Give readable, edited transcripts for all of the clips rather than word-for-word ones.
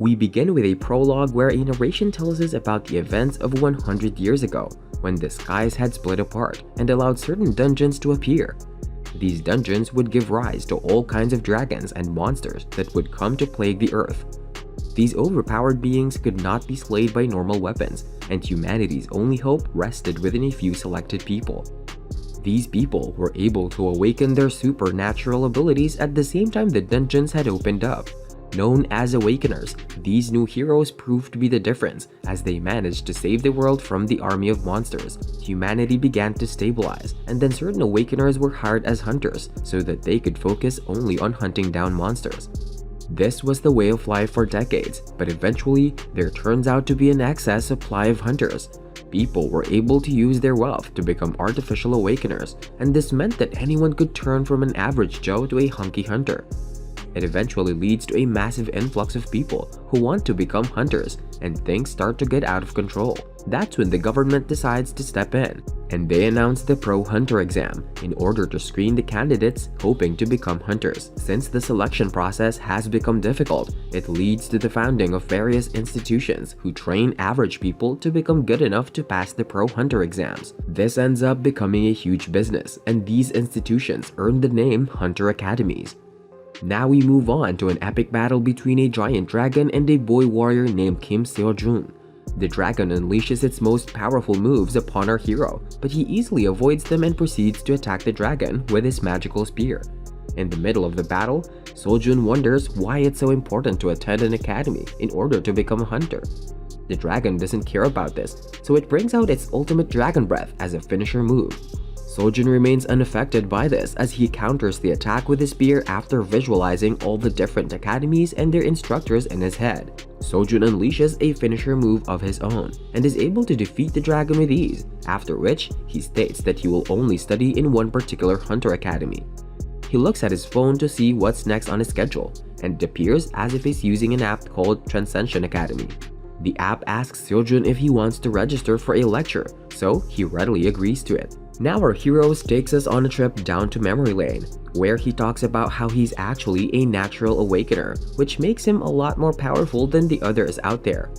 We begin with a prologue where a narration tells us about the events of 100 years ago, when the skies had split apart and allowed certain dungeons to appear. These dungeons would give rise to all kinds of dragons and monsters that would come to plague the earth. These overpowered beings could not be slayed by normal weapons, and humanity's only hope rested within a few selected people. These people were able to awaken their supernatural abilities at the same time the dungeons had opened up. Known as Awakeners, these new heroes proved to be the difference as they managed to save the world from the army of monsters. Humanity began to stabilize, and then certain Awakeners were hired as hunters so that they could focus only on hunting down monsters. This was the way of life for decades, but eventually there turns out to be an excess supply of hunters. People were able to use their wealth to become artificial Awakeners, and this meant that anyone could turn from an average Joe to a hunky hunter. It eventually leads to a massive influx of people who want to become hunters, and things start to get out of control. That's when the government decides to step in, and they announce the Pro Hunter exam in order to screen the candidates hoping to become hunters. Since the selection process has become difficult, it leads to the founding of various institutions who train average people to become good enough to pass the Pro Hunter exams. This ends up becoming a huge business, and these institutions earn the name Hunter Academies. Now we move on to an epic battle between a giant dragon and a boy warrior named Kim Seo-jun. The dragon unleashes its most powerful moves upon our hero, but he easily avoids them and proceeds to attack the dragon with his magical spear. In the middle of the battle, Seo-jun wonders why it's so important to attend an academy in order to become a hunter. The dragon doesn't care about this, so it brings out its ultimate dragon breath as a finisher move. Seo-jun remains unaffected by this as he counters the attack with his spear after visualizing all the different academies and their instructors in his head. Seo-jun unleashes a finisher move of his own and is able to defeat the dragon with ease, after which he states that he will only study in one particular hunter academy. He looks at his phone to see what's next on his schedule, and it appears as if he's using an app called Transcension Academy. The app asks Seo-jun if he wants to register for a lecture, so he readily agrees to it. Now our hero takes us on a trip down to memory lane, where he talks about how he's actually a natural awakener, which makes him a lot more powerful than the others out there.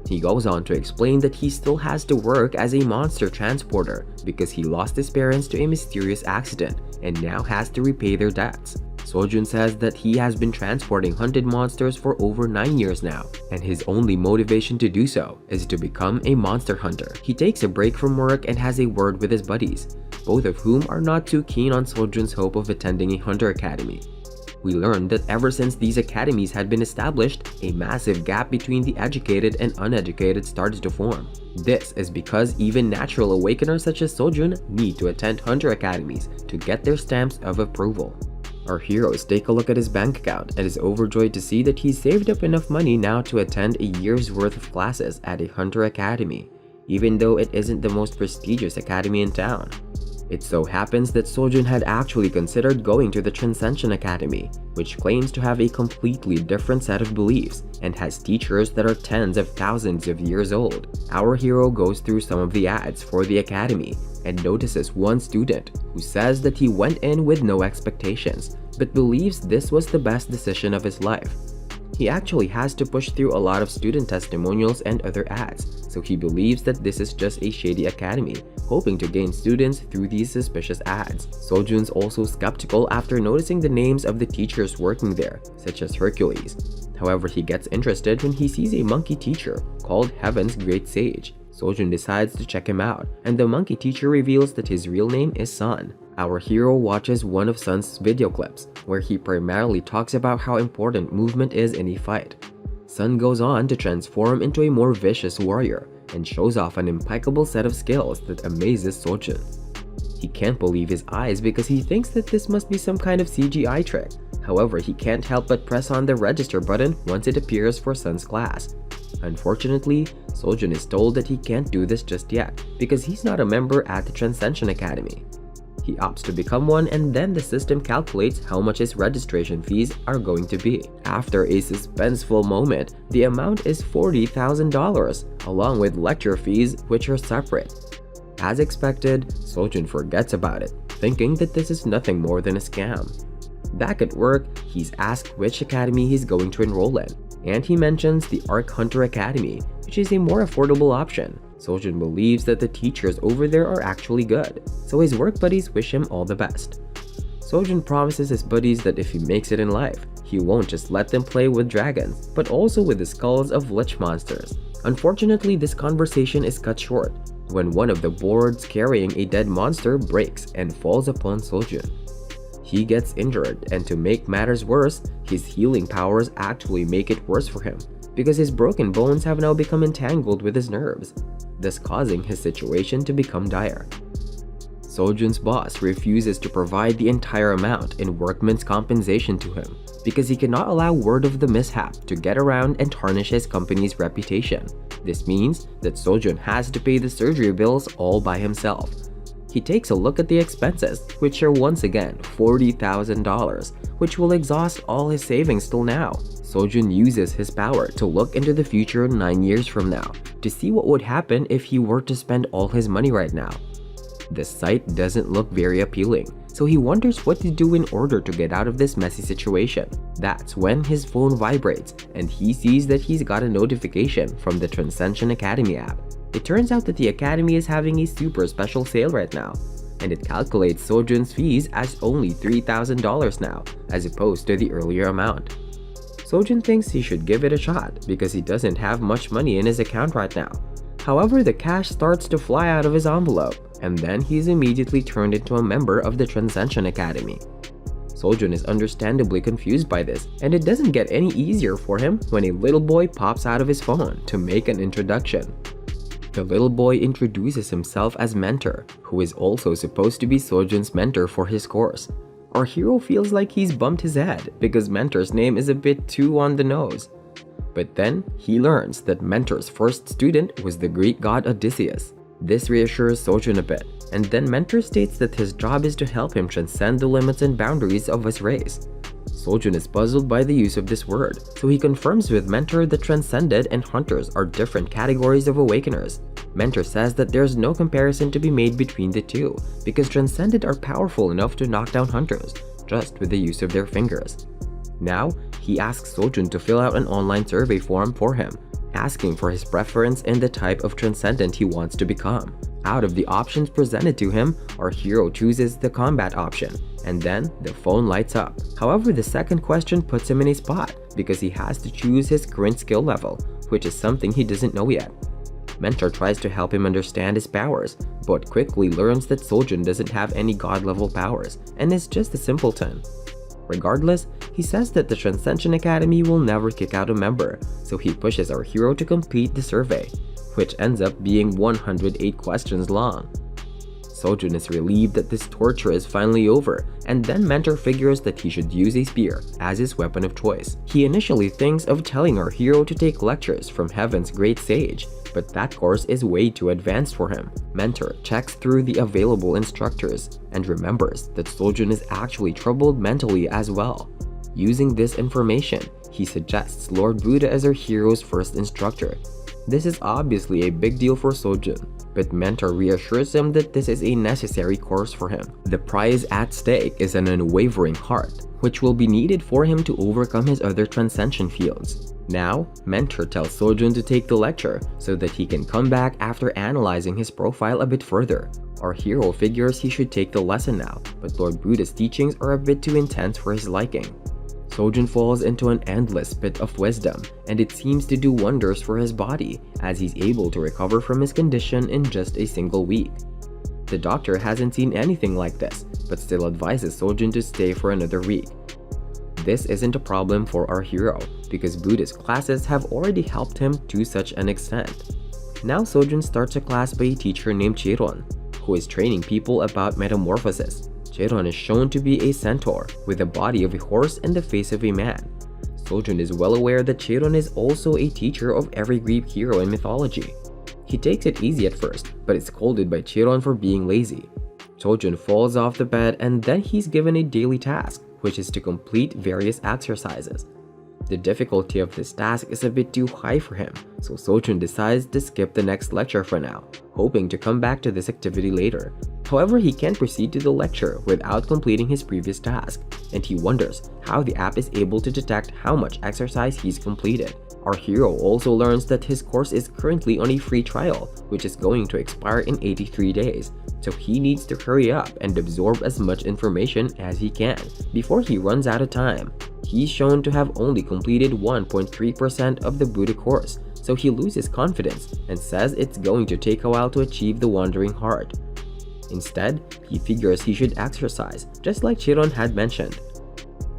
He goes on to explain that he still has to work as a monster transporter because he lost his parents to a mysterious accident and now has to repay their debts. Seo-jun says that he has been transporting hunted monsters for over 9 years now, and his only motivation to do so is to become a monster hunter. He takes a break from work and has a word with his buddies, both of whom are not too keen on Seo-jun's hope of attending a hunter academy. We learn that ever since these academies had been established, a massive gap between the educated and uneducated started to form. This is because even natural awakeners such as Seo-jun need to attend hunter academies to get their stamps of approval. Our heroes take a look at his bank account and is overjoyed to see that he's saved up enough money now to attend a year's worth of classes at a hunter academy, even though it isn't the most prestigious academy in town. It so happens that Seo-jun had actually considered going to the Transcension Academy, which claims to have a completely different set of beliefs and has teachers that are tens of thousands of years old. Our hero goes through some of the ads for the academy and notices one student who says that he went in with no expectations, but believes this was the best decision of his life. He actually has to push through a lot of student testimonials and other ads, so he believes that this is just a shady academy, hoping to gain students through these suspicious ads. Seo-jun's also skeptical after noticing the names of the teachers working there, such as Hercules. However, he gets interested when he sees a monkey teacher called Heaven's Great Sage. Seo-jun decides to check him out, and the monkey teacher reveals that his real name is Sun. Our hero watches one of Sun's video clips, where he primarily talks about how important movement is in a fight. Sun goes on to transform into a more vicious warrior, and shows off an impeccable set of skills that amazes Seo-jun. He can't believe his eyes because he thinks that this must be some kind of CGI trick. However, he can't help but press on the register button once it appears for Sun's class. Unfortunately, Seo-jun is told that he can't do this just yet because he's not a member at the Transcension Academy. He opts to become one, and then the system calculates how much his registration fees are going to be. After a suspenseful moment, the amount is $40,000, along with lecture fees, which are separate. As expected, Seo-jun forgets about it, thinking that this is nothing more than a scam. Back at work, he's asked which academy he's going to enroll in, and he mentions the Arc Hunter Academy, which is a more affordable option. Sojun believes that the teachers over there are actually good, so his work buddies wish him all the best. Sojun promises his buddies that if he makes it in life, he won't just let them play with dragons, but also with the skulls of lich monsters. Unfortunately, this conversation is cut short when one of the boards carrying a dead monster breaks and falls upon Sojun. He gets injured, and to make matters worse, his healing powers actually make it worse for him, because his broken bones have now become entangled with his nerves, thus causing his situation to become dire. Sojun's boss refuses to provide the entire amount in workman's compensation to him because he cannot allow word of the mishap to get around and tarnish his company's reputation. This means that Sojun has to pay the surgery bills all by himself. He takes a look at the expenses, which are once again $40,000, which will exhaust all his savings till now. Sojun uses his power to look into the future 9 years from now to see what would happen if he were to spend all his money right now. The sight doesn't look very appealing, so he wonders what to do in order to get out of this messy situation. That's when his phone vibrates and he sees that he's got a notification from the Transcension Academy app. It turns out that the academy is having a super special sale right now, and it calculates Sojun's fees as only $3,000 now, as opposed to the earlier amount. Sojun thinks he should give it a shot because he doesn't have much money in his account right now. However, the cash starts to fly out of his envelope, and then he's immediately turned into a member of the Transcension Academy. Sojun is understandably confused by this, and it doesn't get any easier for him when a little boy pops out of his phone to make an introduction. The little boy introduces himself as Mentor, who is also supposed to be Sojun's mentor for his course. Our hero feels like he's bumped his head because Mentor's name is a bit too on the nose. But then he learns that Mentor's first student was the Greek god Odysseus. This reassures Sojun a bit, and then Mentor states that his job is to help him transcend the limits and boundaries of his race. Sojun is puzzled by the use of this word, so he confirms with Mentor that Transcended and Hunters are different categories of Awakeners. Mentor says that there's no comparison to be made between the two, because Transcended are powerful enough to knock down Hunters, just with the use of their fingers. Now, he asks Sojun to fill out an online survey form for him, asking for his preference and the type of Transcendent he wants to become. Out of the options presented to him, our hero chooses the combat option, and then the phone lights up. However, the second question puts him in a spot because he has to choose his current skill level, which is something he doesn't know yet. Mentor tries to help him understand his powers, but quickly learns that Sojun doesn't have any god-level powers and is just a simpleton. Regardless, he says that the Transcension Academy will never kick out a member, so he pushes our hero to complete the survey, which ends up being 108 questions long. Sojun is relieved that this torture is finally over, and then Mentor figures that he should use a spear as his weapon of choice. He initially thinks of telling our hero to take lectures from Heaven's Great Sage, but that course is way too advanced for him. Mentor checks through the available instructors and remembers that Sojun is actually troubled mentally as well. Using this information, he suggests Lord Buddha as our hero's first instructor. This is obviously a big deal for Sojun, but Mentor reassures him that this is a necessary course for him. The prize at stake is an unwavering heart, which will be needed for him to overcome his other transcension fields. Now, Mentor tells Sojun to take the lecture so that he can come back after analyzing his profile a bit further. Our hero figures he should take the lesson now, but Lord Buddha's teachings are a bit too intense for his liking. Sojun falls into an endless pit of wisdom, and it seems to do wonders for his body as he's able to recover from his condition in just a single week. The doctor hasn't seen anything like this, but still advises Sojun to stay for another week. This isn't a problem for our hero, because Buddhist classes have already helped him to such an extent. Now Sojun starts a class by a teacher named Chiron, who is training people about metamorphosis. Chiron is shown to be a centaur with the body of a horse and the face of a man. Sojun is well aware that Chiron is also a teacher of every Greek hero in mythology. He takes it easy at first, but is scolded by Chiron for being lazy. Sojun falls off the bed and then he's given a daily task, which is to complete various exercises. The difficulty of this task is a bit too high for him, so Sojun decides to skip the next lecture for now, hoping to come back to this activity later. However, he can't proceed to the lecture without completing his previous task, and he wonders how the app is able to detect how much exercise he's completed. Our hero also learns that his course is currently on a free trial, which is going to expire in 83 days, so he needs to hurry up and absorb as much information as he can before he runs out of time. He's shown to have only completed 1.3% of the Buddha course, so he loses confidence and says it's going to take a while to achieve the Wandering Heart. Instead, he figures he should exercise, just like Chiron had mentioned.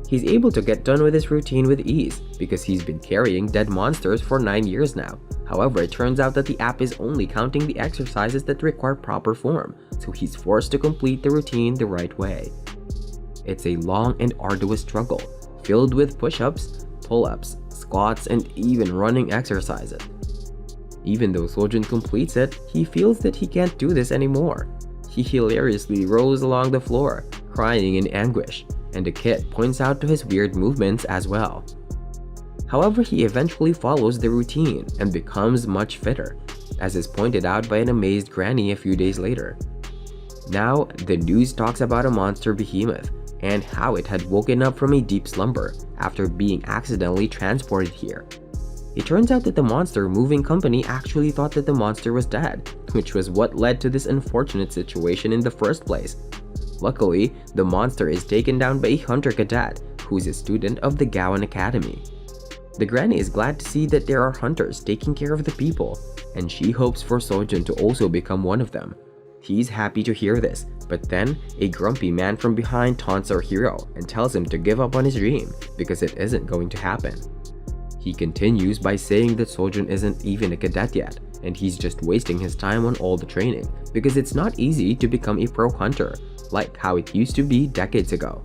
He's able to get done with his routine with ease because he's been carrying dead monsters for 9 years now. However, it turns out that the app is only counting the exercises that require proper form, so he's forced to complete the routine the right way. It's a long and arduous struggle, filled with push-ups, pull-ups, squats, and even running exercises. Even though Sojun completes it, he feels that he can't do this anymore. He hilariously rolls along the floor, crying in anguish, and the kid points out to his weird movements as well. However, he eventually follows the routine and becomes much fitter, as is pointed out by an amazed granny a few days later. Now, the news talks about a monster behemoth and how it had woken up from a deep slumber after being accidentally transported here. It turns out that the monster moving company actually thought that the monster was dead, which was what led to this unfortunate situation in the first place. Luckily, the monster is taken down by a hunter cadet who's a student of the Gowan Academy. The granny is glad to see that there are hunters taking care of the people, and she hopes for Sojun to also become one of them. He's happy to hear this, but then a grumpy man from behind taunts our hero and tells him to give up on his dream because it isn't going to happen. He continues by saying that Sojun isn't even a cadet yet, and he's just wasting his time on all the training because it's not easy to become a pro hunter, like how it used to be decades ago.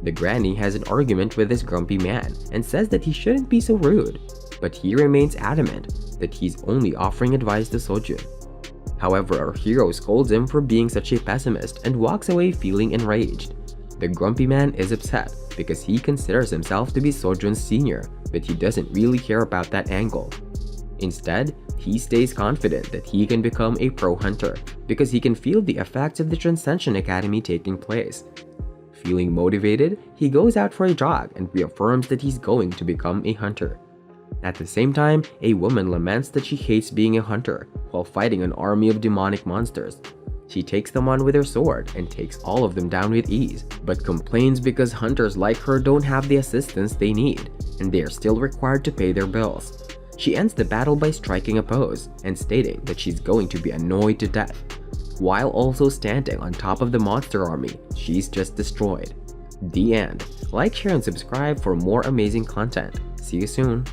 The granny has an argument with this grumpy man and says that he shouldn't be so rude, but he remains adamant that he's only offering advice to Sojun. However, our hero scolds him for being such a pessimist and walks away feeling enraged. The grumpy man is upset because he considers himself to be Sojun's senior, but he doesn't really care about that angle. Instead, he stays confident that he can become a pro hunter because he can feel the effects of the Transcension Academy taking place. Feeling motivated, he goes out for a jog and reaffirms that he's going to become a hunter. At the same time, a woman laments that she hates being a hunter while fighting an army of demonic monsters. She takes them on with her sword and takes all of them down with ease, but complains because hunters like her don't have the assistance they need, and they are still required to pay their bills. She ends the battle by striking a pose and stating that she's going to be annoyed to death. While also standing on top of the monster army she's just destroyed. The end. Like, share, and subscribe for more amazing content. See you soon.